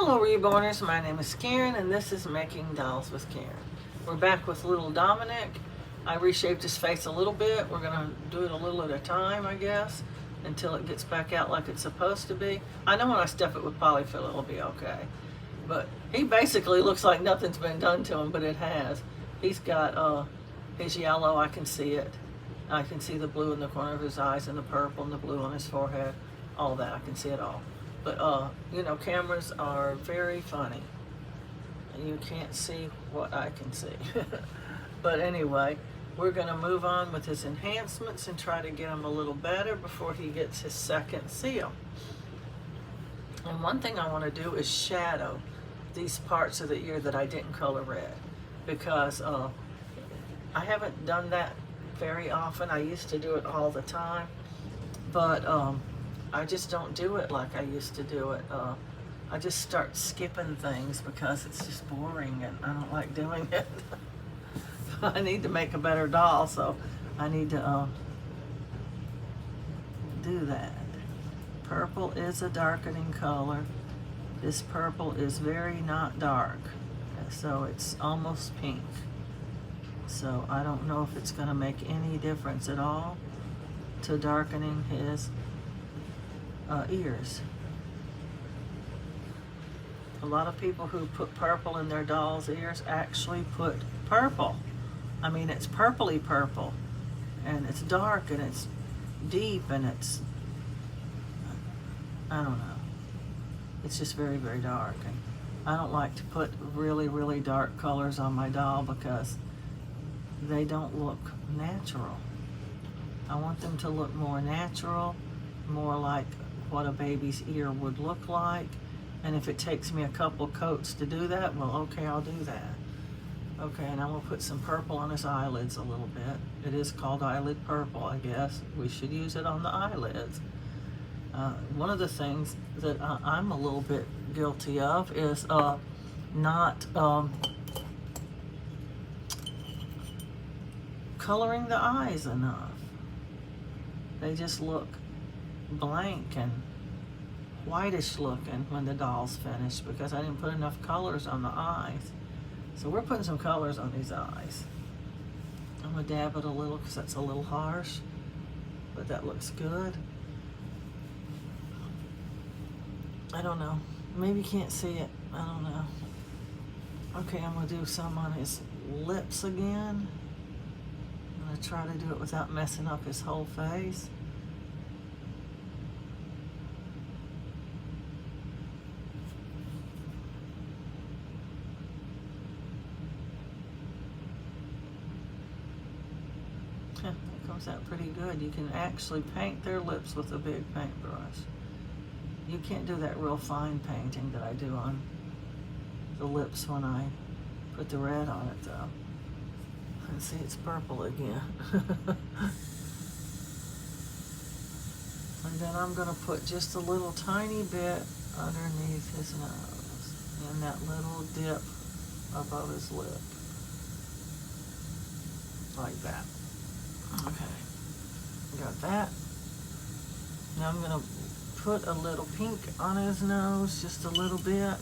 Hello Reborners, my name is Karen and this is Making Dolls with Karen. We're back with little Dominic. I reshaped his face a little bit. We're going to do it a little at a time, I guess, until it gets back out like it's supposed to be. I know when I stuff it with polyfill it'll be okay. But he basically looks like nothing's been done to him, but it has. He's got his yellow, I can see it. I can see the blue in the corner of his eyes and the purple and the blue on his forehead. All that, I can see it all. But, you know, cameras are very funny. And you can't see what I can see. But anyway, we're going to move on with his enhancements and try to get him a little better before he gets his second seal. And one thing I want to do is shadow these parts of the ear that I didn't color red. Because I haven't done that very often. I used to do it all the time. But I just don't do it like I used to do it. I just start skipping things because it's just boring and I don't like doing it. I need to make a better doll, so I need to do that. Purple is a darkening color. This purple is very not dark, so it's almost pink. So I don't know if it's going to make any difference at all to darkening his ears. A lot of people who put purple in their dolls' ears actually put purple. I mean, it's purpley purple, and it's dark, and it's deep, and it's, I don't know. It's just very, very dark, and I don't like to put really, really dark colors on my doll because they don't look natural. I want them to look more natural, more like what a baby's ear would look like. And if it takes me a couple coats to do that, well, okay, I'll do that. Okay, and I'm gonna put some purple on his eyelids a little bit. It is called eyelid purple, I guess. We should use it on the eyelids. One of the things that I'm a little bit guilty of is not coloring the eyes enough. They just look blank and whitish looking when the doll's finished because I didn't put enough colors on the eyes. So we're putting some colors on these eyes. I'm gonna dab it a little because that's a little harsh, but that looks good. I don't know. Maybe you can't see it. I don't know. Okay, I'm gonna do some on his lips again. I'm gonna try to do it without messing up his whole face. It comes out pretty good. You can actually paint their lips with a big paintbrush. You can't do that real fine painting that I do on the lips when I put the red on it though. And see, it's purple again. And then I'm gonna put just a little tiny bit underneath his nose and that little dip above his lip. Like that. Okay, got that. Now I'm gonna put a little pink on his nose, just a little bit.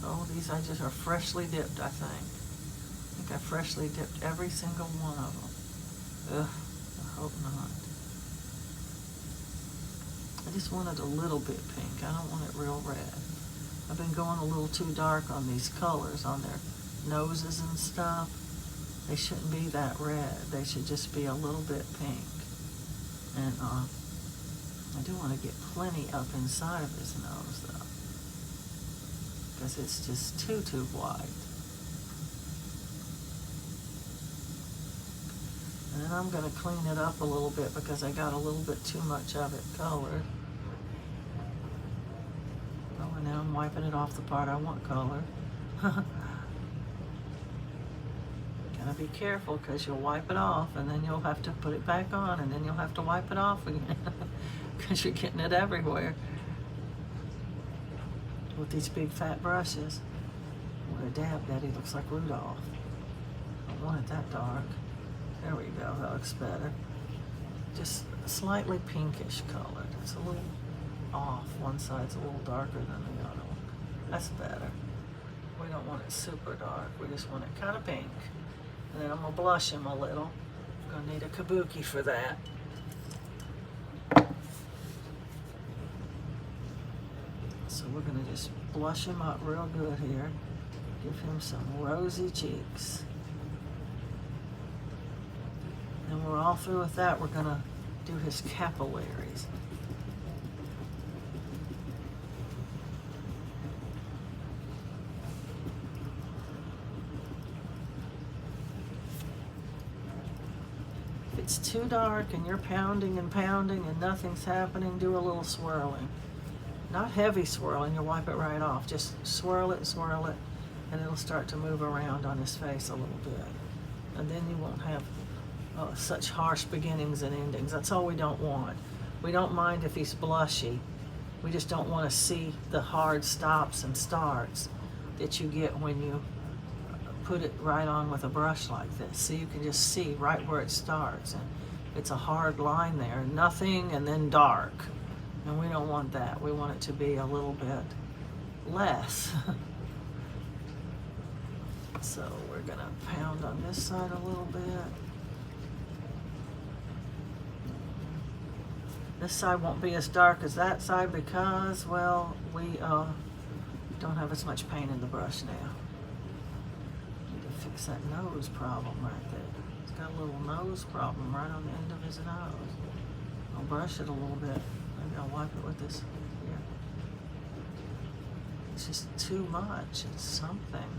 Oh, these I just are freshly dipped, I think. I think I freshly dipped every single one of them. Ugh, I hope not. I just wanted a little bit pink. I don't want it real red. I've been going a little too dark on these colors on their noses and stuff. They shouldn't be that red. They should just be a little bit pink. And I do want to get plenty up inside of his nose though, because it's just too white. And then I'm going to clean it up a little bit because I got a little bit too much of it colored. Oh, and now I'm wiping it off the part I want colored. Gotta be careful because you'll wipe it off and then you'll have to put it back on and then you'll have to wipe it off again because you're getting it everywhere with these big fat brushes. What a dab daddy, looks like Rudolph. I don't want it that dark. There we go, that looks better. Just slightly pinkish colored. It's a little off. One side's a little darker than the other one. That's better. We don't want it super dark. We just want it kind of pink. And then I'm gonna blush him a little. I'm gonna need a kabuki for that. So we're gonna just blush him up real good here. Give him some rosy cheeks. And we're all through with that. We're gonna do his capillaries. If it's too dark and you're pounding and pounding and nothing's happening, do a little swirling. Not heavy swirling, you'll wipe it right off. Just swirl it, and it'll start to move around on his face a little bit. And then you won't have such harsh beginnings and endings. That's all we don't want. We don't mind if he's blushy. We just don't want to see the hard stops and starts that you get when you put it right on with a brush like this. So you can just see right where it starts. And it's a hard line there. Nothing and then dark. And we don't want that. We want it to be a little bit less. So we're gonna pound on this side a little bit. This side won't be as dark as that side because, well, we don't have as much paint in the brush now. Need to fix that nose problem right there. He's got a little nose problem right on the end of his nose. I'll brush it a little bit. Maybe I'll wipe it with this here. It's just too much. It's something.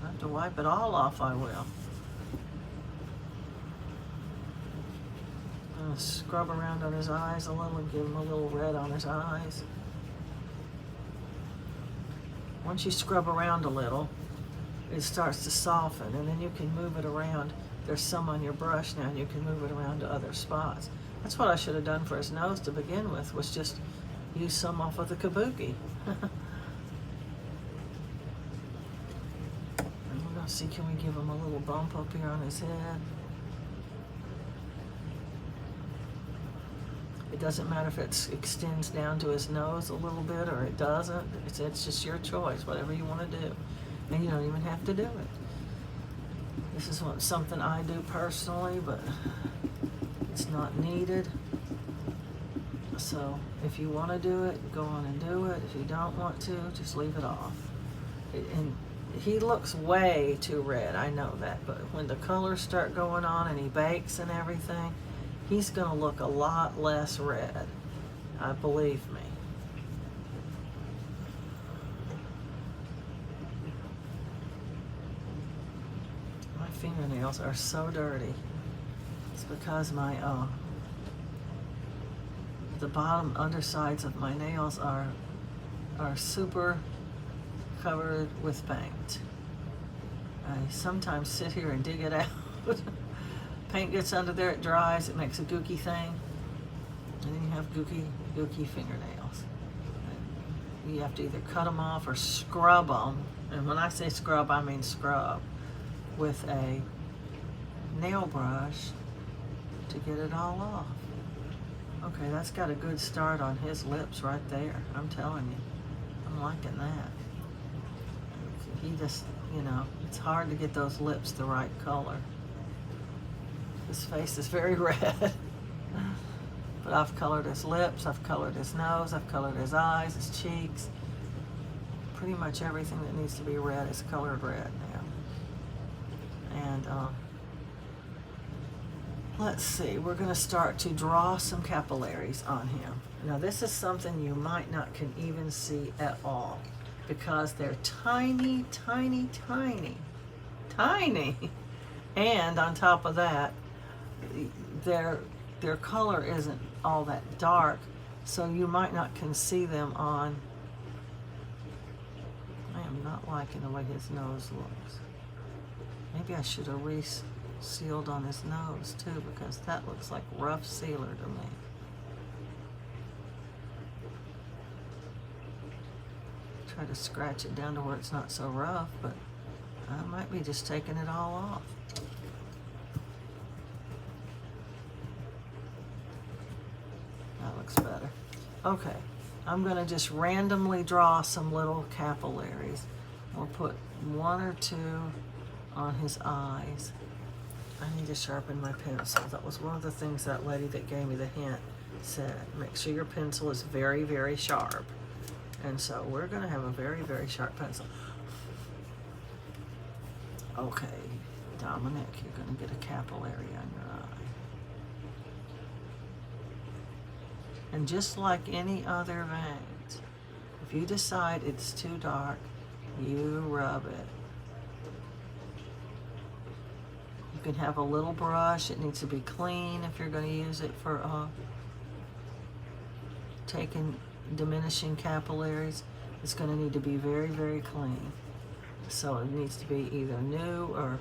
I have to wipe it all off, I will. I'm gonna scrub around on his eyes a little and give him a little red on his eyes. Once you scrub around a little, it starts to soften, and then you can move it around. There's some on your brush now, and you can move it around to other spots. That's what I should have done for his nose to begin with, was just use some off of the kabuki. See, can we give him a little bump up here on his head? It doesn't matter if it extends down to his nose a little bit or it doesn't. It's just your choice, whatever you want to do. And you don't even have to do it. This is something I do personally, but it's not needed. So if you want to do it, go on and do it. If you don't want to, just leave it off. And he looks way too red, I know that, but when the colors start going on and he bakes and everything, he's going to look a lot less red, believe me. My fingernails are so dirty. It's because my the bottom undersides of my nails are super covered with paint. I sometimes sit here and dig it out. Paint gets under there, it dries, it makes a gooky thing, and then you have gooky fingernails. And you have to either cut them off or scrub them, and when I say scrub, I mean scrub, with a nail brush to get it all off. Okay, that's got a good start on his lips right there. I'm telling you, I'm liking that. He just, it's hard to get those lips the right color. His face is very red. But I've colored his lips, I've colored his nose, I've colored his eyes, his cheeks. Pretty much everything that needs to be red is colored red now. And let's see, we're going to start to draw some capillaries on him. Now this is something you might not can even see at all, because they're tiny, tiny, tiny, tiny. And on top of that, their color isn't all that dark, so you might not can see them on. I am not liking the way his nose looks. Maybe I should have sealed on his nose too, because that looks like rough sealer to me. Try to scratch it down to where it's not so rough, but I might be just taking it all off. That looks better. Okay, I'm going to just randomly draw some little capillaries. We'll put one or two on his eyes. I need to sharpen my pencil. That was one of the things that lady that gave me the hint said. Make sure your pencil is very, very sharp. And so we're going to have a very, very sharp pencil. Okay, Dominic, you're going to get a capillary on your eye. And just like any other veins, if you decide it's too dark, you rub it. You can have a little brush. It needs to be clean if you're going to use it for diminishing capillaries. It's going to need to be very, very clean. So it needs to be either new or,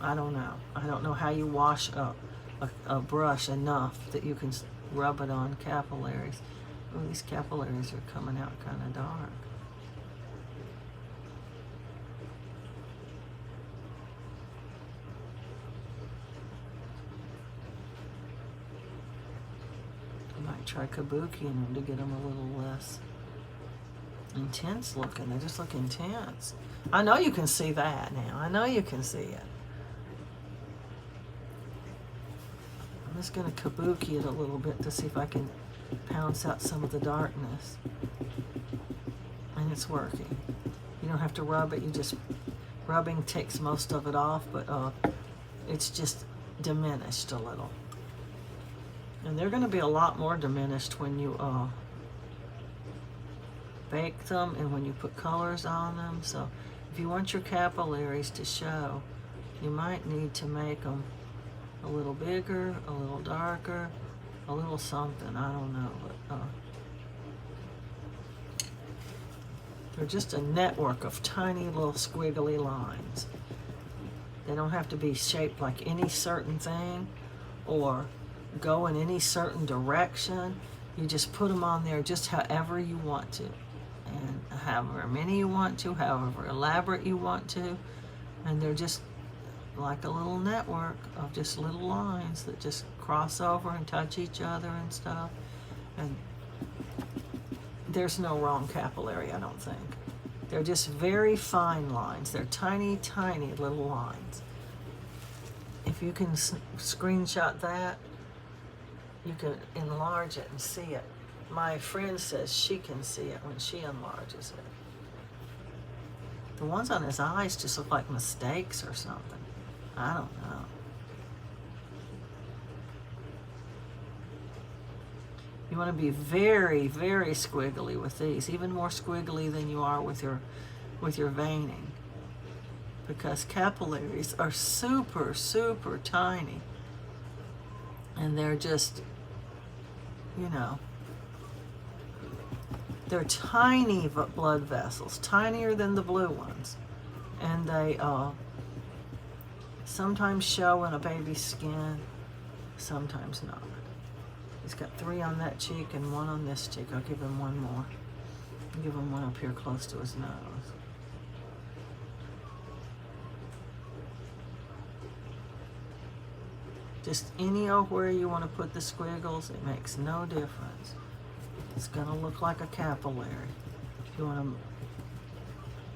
I don't know. I don't know how you wash a brush enough that you can rub it on capillaries. Oh, these capillaries are coming out kind of dark. I might try kabuki in them to get them a little less intense looking. They just look intense. I know you can see that now. I know you can see it. I'm just going to kabuki it a little bit to see if I can pounce out some of the darkness. And it's working. You don't have to rub it. Rubbing takes most of it off, but it's just diminished a little. And they're going to be a lot more diminished when you bake them and when you put colors on them. So if you want your capillaries to show, you might need to make them a little bigger, a little darker, a little something. I don't know, but they're just a network of tiny little squiggly lines. They don't have to be shaped like any certain thing or go in any certain direction. You just put them on there just however you want to, and however many you want to, however elaborate you want to, and they're just like a little network of just little lines that just cross over and touch each other and stuff. And there's no wrong capillary, I don't think. They're just very fine lines. They're tiny, tiny little lines. If you can screenshot that, you can enlarge it and see it. My friend says she can see it when she enlarges it. The ones on his eyes just look like mistakes or something. I don't know. You want to be very, very squiggly with these, even more squiggly than you are with your veining, because capillaries are super, super tiny, and they're just, you know, they're tiny blood vessels, tinier than the blue ones, and they sometimes show in a baby's skin, sometimes not. He's got 3 on that cheek and 1 on this cheek. I'll give him one more. I'll give him one up here close to his nose. Just anywhere you want to put the squiggles, it makes no difference. It's going to look like a capillary. If you want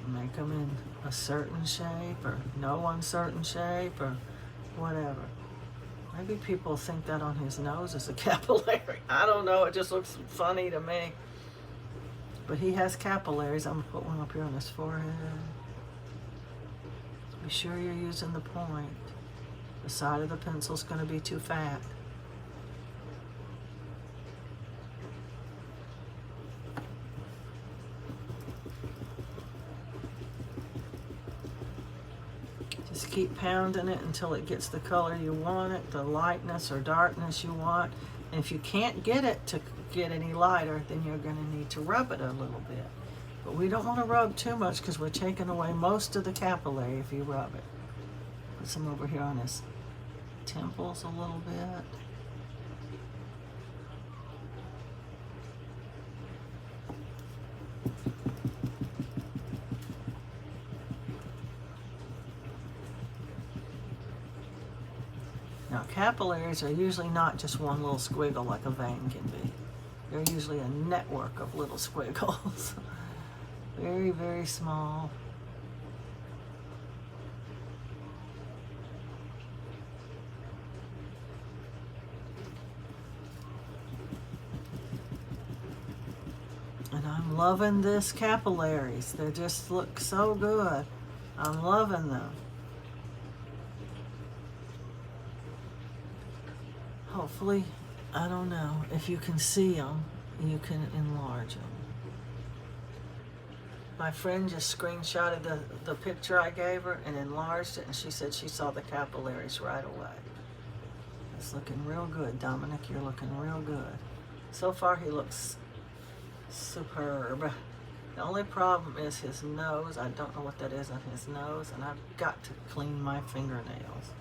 to make them in a certain shape or no uncertain shape or whatever. Maybe people think that on his nose is a capillary. I don't know. It just looks funny to me. But he has capillaries. I'm going to put one up here on his forehead. Be sure you're using the point. The side of the pencil's going to be too fat. Just keep pounding it until it gets the color you want it, the lightness or darkness you want. And if you can't get it to get any lighter, then you're going to need to rub it a little bit. But we don't want to rub too much because we're taking away most of the capillary if you rub it. Put some over here on his temples a little bit. Now, capillaries are usually not just one little squiggle like a vein can be. They're usually a network of little squiggles. Very, very small. And I'm loving this capillaries. They just look so good. I'm loving them. Hopefully, I don't know, if you can see them, you can enlarge them. My friend just screenshotted the picture I gave her and enlarged it, and she said she saw the capillaries right away. It's looking real good, Dominic. You're looking real good. So far, he looks superb. The only problem is his nose. I don't know what that is on his nose, and I've got to clean my fingernails.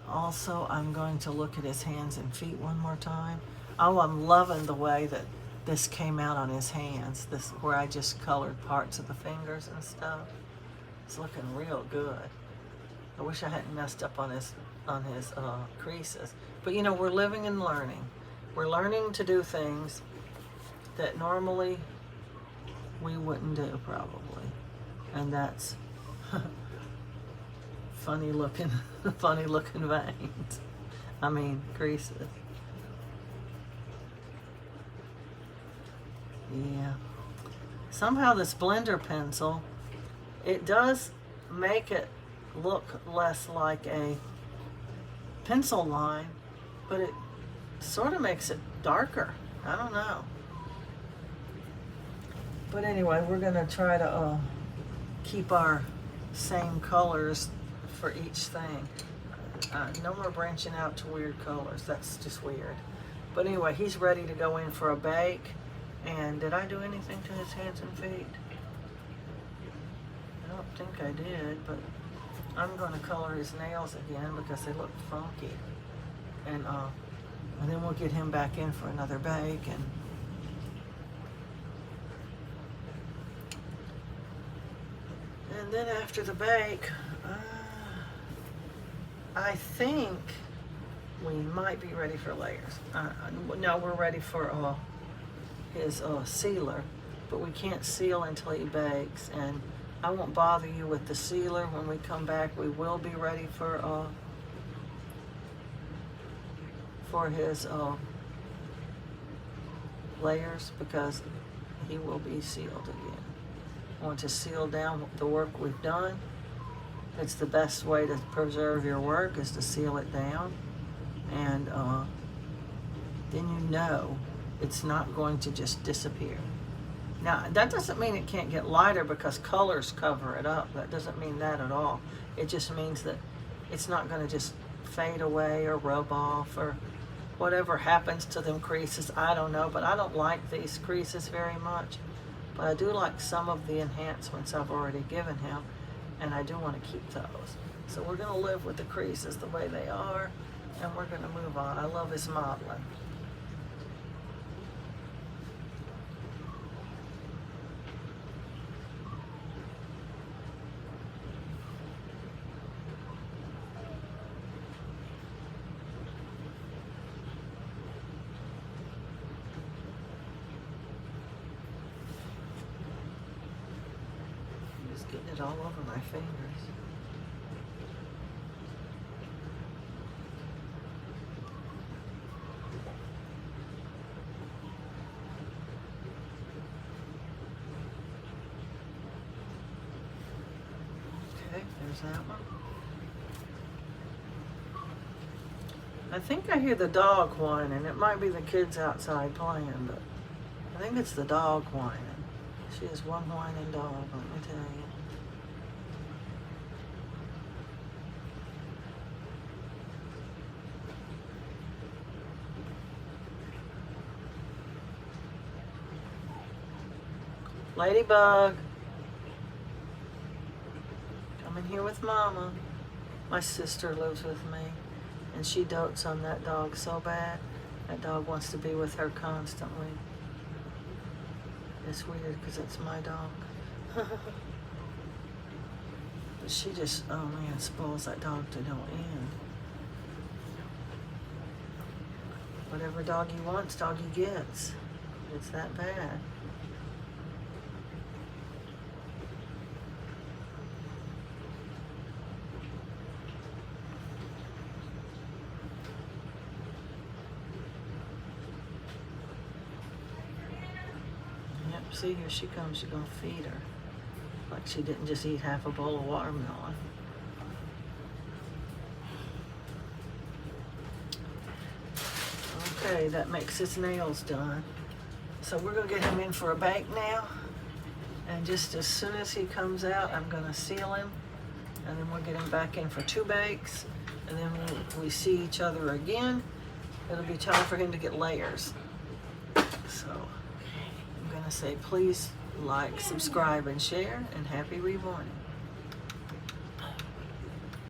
Also, I'm going to look at his hands and feet one more time. Oh, I'm loving the way that this came out on his hands. This where I just colored parts of the fingers and stuff. It's looking real good. I wish I hadn't messed up on his creases. But you know, we're living and learning. We're learning to do things that normally we wouldn't do, probably. And that's funny looking veins. I mean, creases. Yeah. Somehow this blender pencil, it does make it look less like a pencil line, but it sort of makes it darker. I don't know. But anyway, we're going to try to keep our same colors for each thing. No more branching out to weird colors. That's just weird. But anyway, he's ready to go in for a bake. And did I do anything to his hands and feet? I don't think I did, but I'm going to color his nails again because they look funky. And then we'll get him back in for another bake. And then after the bake, I think we might be ready for layers. No, we're ready for his sealer, but we can't seal until he bakes, and I won't bother you with the sealer. When we come back, we will be ready for his layers, because he will be sealed again. I want to seal down the work we've done. It's the best way to preserve your work, is to seal it down, and then you know it's not going to just disappear. Now, that doesn't mean it can't get lighter because colors cover it up. That doesn't mean that at all. It just means that it's not going to just fade away or rub off or whatever happens to them creases. I don't know, but I don't like these creases very much. But I do like some of the enhancements I've already given him, and I do want to keep those. So we're going to live with the creases the way they are, and we're going to move on. I love his modeling. I'm just getting it all over my fingers. There's that one. I think I hear the dog whining. It might be the kids outside playing, but I think it's the dog whining. She is one whining dog, let me tell you. Ladybug. I'm in here with Mama. My sister lives with me, and she dotes on that dog so bad. That dog wants to be with her constantly. It's weird because it's my dog. But she just, oh man, spoils that dog to no end. Whatever doggy wants, doggy gets. It's that bad. Yep, see, here she comes. You're gonna feed her. Like she didn't just eat half a bowl of watermelon. Okay, that makes his nails done. So we're gonna get him in for a bake now. And just as soon as he comes out, I'm gonna seal him. And then we'll get him back in for 2 bakes. And then when we see each other again, it'll be time for him to get layers. So I'm gonna say please like, subscribe, and share, and happy reborning.